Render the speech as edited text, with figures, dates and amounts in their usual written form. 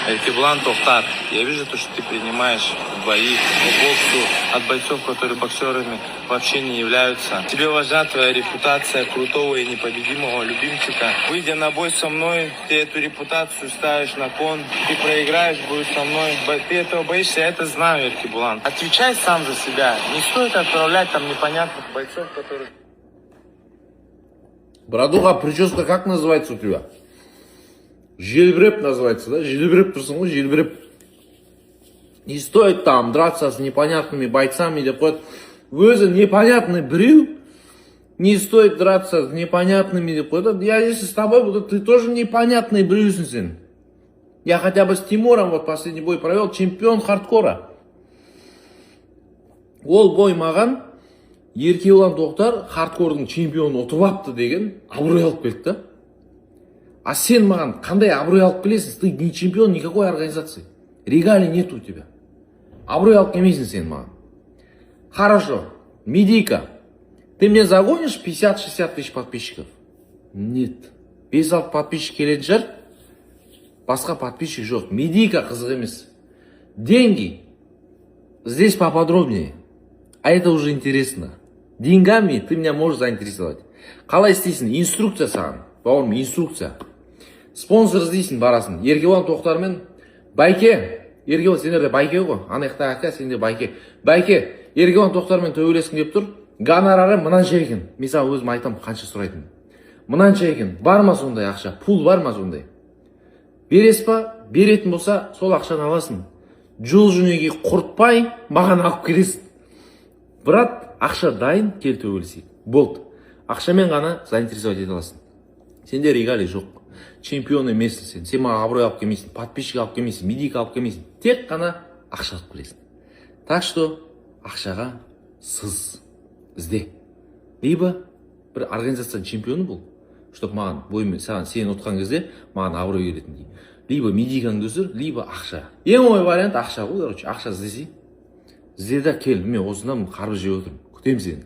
Эркебулан Тохтар, я вижу то, что ты принимаешь бои по боксу от бойцов, которые боксерами вообще не являются. Тебе важна твоя репутация крутого и непобедимого любимчика. Выйдя на бой со мной, ты эту репутацию ставишь на кон. Ты проиграешь, будешь со мной. Ты этого боишься, я это знаю, Эркебулан. Отвечай сам за себя. Не стоит отправлять там непонятных бойцов, которые... Братуха, прическа как называется у тебя? Желбреп называется, да? Желбреп тұрсың ғой, желбреп. Не стоит там драться с непонятными бойцами деп қойды. Өзі непонятный біреу, не стоит драться с непонятными деп қойды. Я если с тобой буду, ты тоже непонятный біреусің сен. Я хотя бы с Тимуром вот последний бой провел, чемпион хардкора. Ол бой маған Еркебулан Тоқтар хардкордың чемпионы ұтып апты деген абырой алып келді да. А сен маған қандай абырой алып келесің? Ты не чемпион никакой организации. Регалий нет у тебя. Абырой алып келмейсің сен маған. Хорошо. Медика. Ты мне загонишь 50-60 тысяч подписчиков? Нет. 5-6 подписчик келетін шығар. Басқа подписчик жоқ. Медика қызық емес. Деньги. Здесь поподробнее. А это уже интересно. Деньгами ты меня можешь заинтересовать. Қалай істейсің? Инструкция саған. Бауырым, инструкция. Спонсор іздейсің барасын. Еркебулан Тоқтармен Байке. Еркебулан сендерде Байке ғой. Анаяқта ака, сенде Байке. Байке, Еркебулан Тоқтармен төбелескің деп тұр. Гонорары мынанша екен. Мен саған өзім айтам қанша сұрайтын. Мынанша екен. Бар ма сондай ақша? Пул бар ма сондай? Берес па? Беретін болса, сол ақшаны аласың. Жол жөнеге құртпай, маған алып келесің. Брат, ақша дайын, кел төбелесейік. Болды. Ақшамен ғана заинтересовать ете аласың. Сенде регалий жоқ. Чемпион емессің сен. Сен маған абырой алып келмейсің, подписчик алып келмейсің, медика алып келмейсің. Тек қана ақша алып келесің. Так что ақшаға сыз ізде. Либо бір организацияның чемпионы бол, чтобы маған бойымен саған сені ұтқан кезде маған абырой келетіндей. Либо медикаңды өсір, либо ақша. Ең оңай вариант ақша ғой, короче, ақша іздесей. Ізде да кел, мен осындан қарбыз жеп отырмын. Күтемін сені.